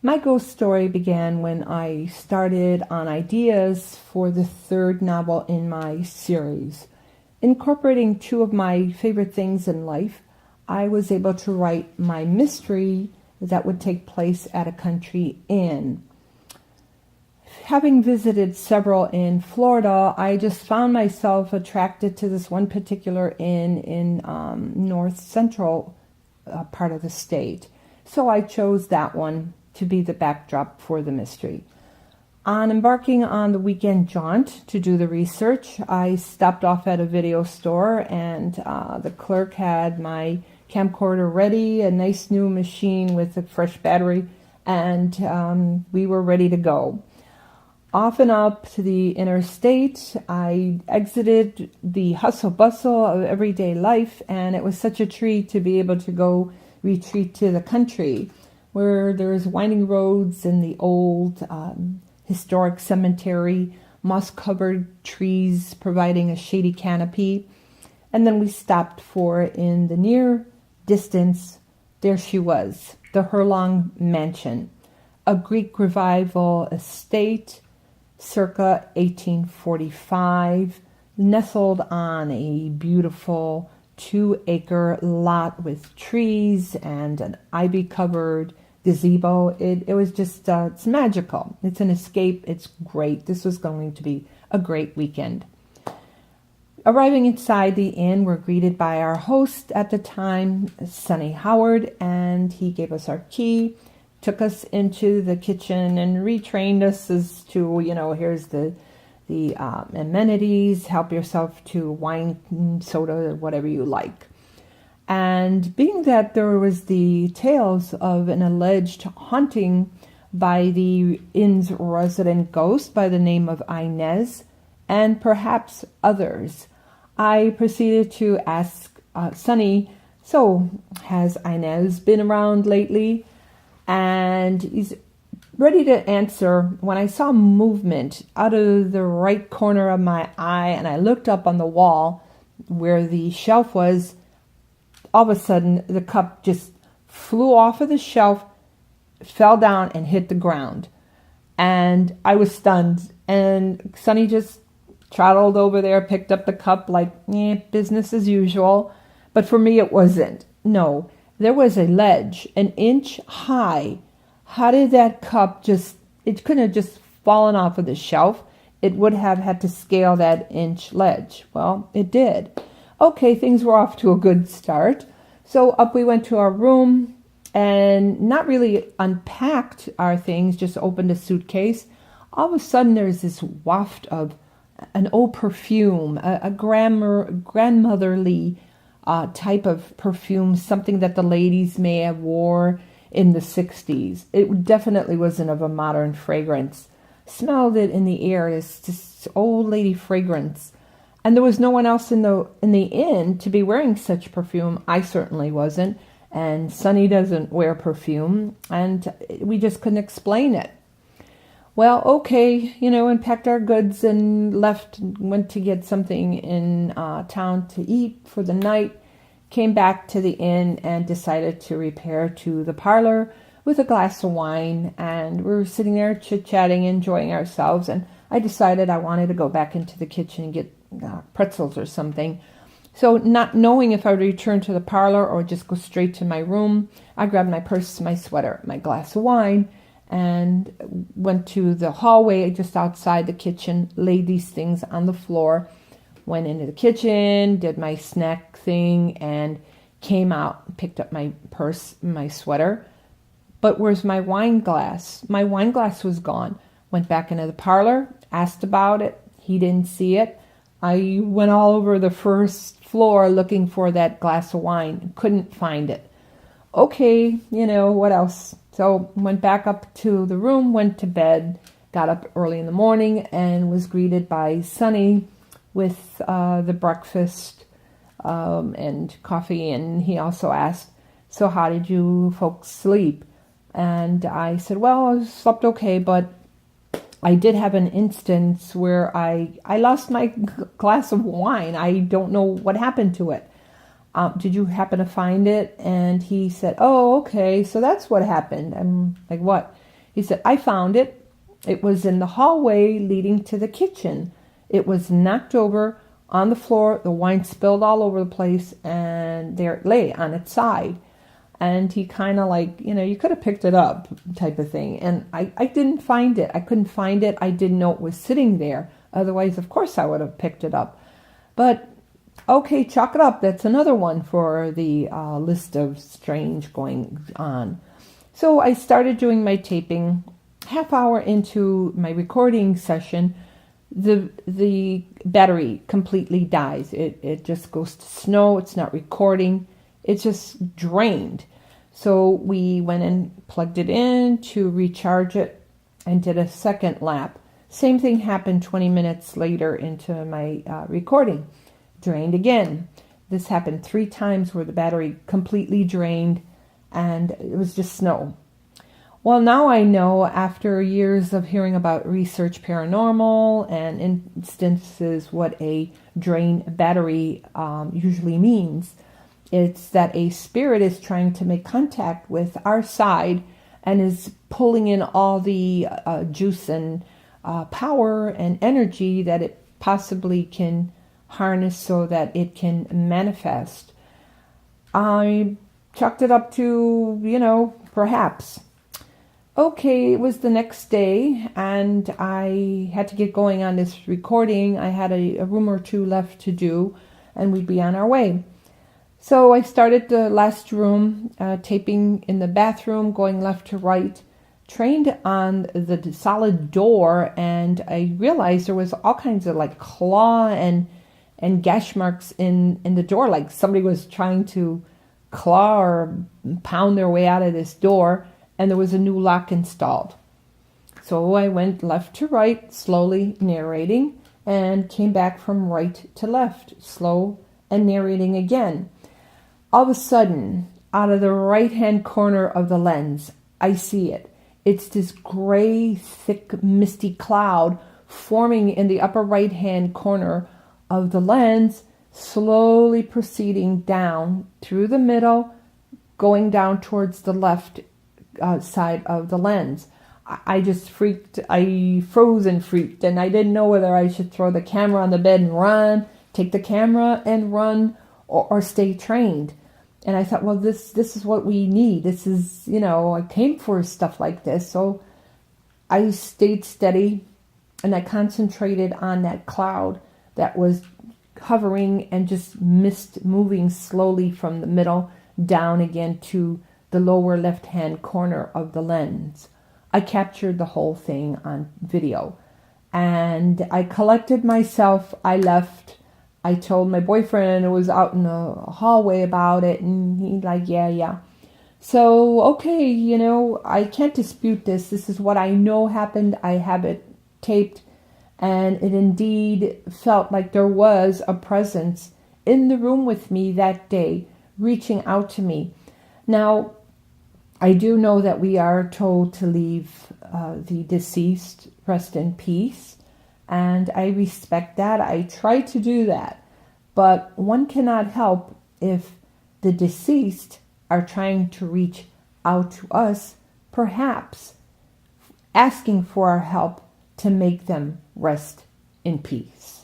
My ghost story began when I started on ideas for the third novel in my series. Incorporating two of my favorite things in life, I was able to write my mystery that would take place at a country inn. Having visited several in Florida, I just found myself attracted to this one particular inn in north central part of the state. So I chose that one to be the backdrop for the mystery. On embarking on the weekend jaunt to do the research, I stopped off at a video store, and the clerk had my camcorder ready, a nice new machine with a fresh battery, and we were ready to go. Off and up to the interstate, I exited the hustle bustle of everyday life, and it was such a treat to be able to go retreat to the country where there's winding roads and the old historic cemetery, moss-covered trees providing a shady canopy. And then we stopped for, in the near distance, there she was, the Herlong Mansion, a Greek revival estate circa 1845, nestled on a beautiful 2-acre lot with trees and an ivy-covered gazebo. It was just, it's magical. It's an escape. It's great. This was going to be a great weekend. Arriving inside the inn, we're greeted by our host at the time, Sonny Howard, and he gave us our key, took us into the kitchen and retrained us as to, here's the amenities, help yourself to wine, soda, whatever you like. And being that there was the tales of an alleged haunting by the inn's resident ghost by the name of Inez, and perhaps others, I proceeded to ask Sonny, so has Inez been around lately? And he's ready to answer when I saw movement out of the right corner of my eye, and I looked up on the wall where the shelf was. All of a sudden, the cup just flew off of the shelf, fell down, and hit the ground. And I was stunned. And Sonny just trotted over there, picked up the cup like, business as usual. But for me, it wasn't. No, there was a ledge, an inch high. How did that cup it couldn't have just fallen off of the shelf. It would have had to scale that inch ledge. Well, it did. Okay, things were off to a good start. So up we went to our room and not really unpacked our things, just opened a suitcase. All of a sudden there's this waft of an old perfume, a grandmotherly type of perfume, something that the ladies may have wore in the 60s. It definitely wasn't of a modern fragrance. Smelled it in the air, this old lady fragrance. And there was no one else in the inn to be wearing such perfume. I certainly wasn't. And Sonny doesn't wear perfume. And we just couldn't explain it. Well, okay, and packed our goods and left, went to get something in town to eat for the night. Came back to the inn and decided to repair to the parlor with a glass of wine. And we were sitting there chit-chatting, enjoying ourselves. And I decided I wanted to go back into the kitchen and get pretzels or something. So not knowing if I would return to the parlor or just go straight to my room, I grabbed my purse, my sweater, my glass of wine, and went to the hallway just outside the kitchen, laid these things on the floor, went into the kitchen, did my snack thing, and came out, picked up my purse, my sweater. But where's my wine glass? My wine glass was gone. Went back into the parlor, asked about it. He didn't see it. I went all over the first floor looking for that glass of wine. Couldn't find it. Okay, what else? So went back up to the room, went to bed, got up early in the morning, and was greeted by Sonny with the breakfast and coffee. And he also asked, so how did you folks sleep? And I said, well, I slept okay, but I did have an instance where I lost my glass of wine. I don't know what happened to it. Did you happen to find it? And he said, oh, okay, so that's what happened. I'm like, what? He said, I found it. It was in the hallway leading to the kitchen. It was knocked over on the floor. The wine spilled all over the place, and there it lay on its side. And he kind of like, you could have picked it up type of thing. And I didn't find it. I couldn't find it. I didn't know it was sitting there. Otherwise, of course, I would have picked it up. But okay, chalk it up. That's another one for the list of strange going on. So I started doing my taping. Half hour into my recording session, the battery completely dies. It just goes to snow. It's not recording. It's just drained. So we went and plugged it in to recharge it and did a second lap. Same thing happened 20 minutes later into my recording. Drained again. This happened 3 times where the battery completely drained and it was just snow. Well, now I know, after years of hearing about research paranormal and instances, what a drained battery usually means. It's that a spirit is trying to make contact with our side and is pulling in all the juice and power and energy that it possibly can harness so that it can manifest. I chalked it up to, perhaps. Okay, it was the next day, and I had to get going on this recording. I had a room or 2 left to do, and we'd be on our way. So I started the last room, taping in the bathroom, going left to right, trained on the solid door, and I realized there was all kinds of like claw and gash marks in the door, like somebody was trying to claw or pound their way out of this door. And there was a new lock installed. So I went left to right, slowly narrating, and came back from right to left, slow and narrating again. All of a sudden, out of the right-hand corner of the lens, I see it. It's this gray, thick, misty cloud forming in the upper right-hand corner of the lens, slowly proceeding down through the middle, going down towards the left side of the lens. I just freaked. I froze and freaked, and I didn't know whether I should throw the camera on the bed and run, take the camera and run, or stay trained. And I thought, well, this is what we need. This is, I came for stuff like this. So I stayed steady, and I concentrated on that cloud that was hovering and just mist moving slowly from the middle down again to the lower left-hand corner of the lens. I captured the whole thing on video. And I collected myself. I left. I told my boyfriend who was out in the hallway about it, and he's like, yeah. So, okay, I can't dispute this. This is what I know happened. I have it taped. And it indeed felt like there was a presence in the room with me that day, reaching out to me. Now, I do know that we are told to leave the deceased rest in peace, and I respect that. I try to do that, but one cannot help if the deceased are trying to reach out to us, perhaps asking for our help to make them rest in peace.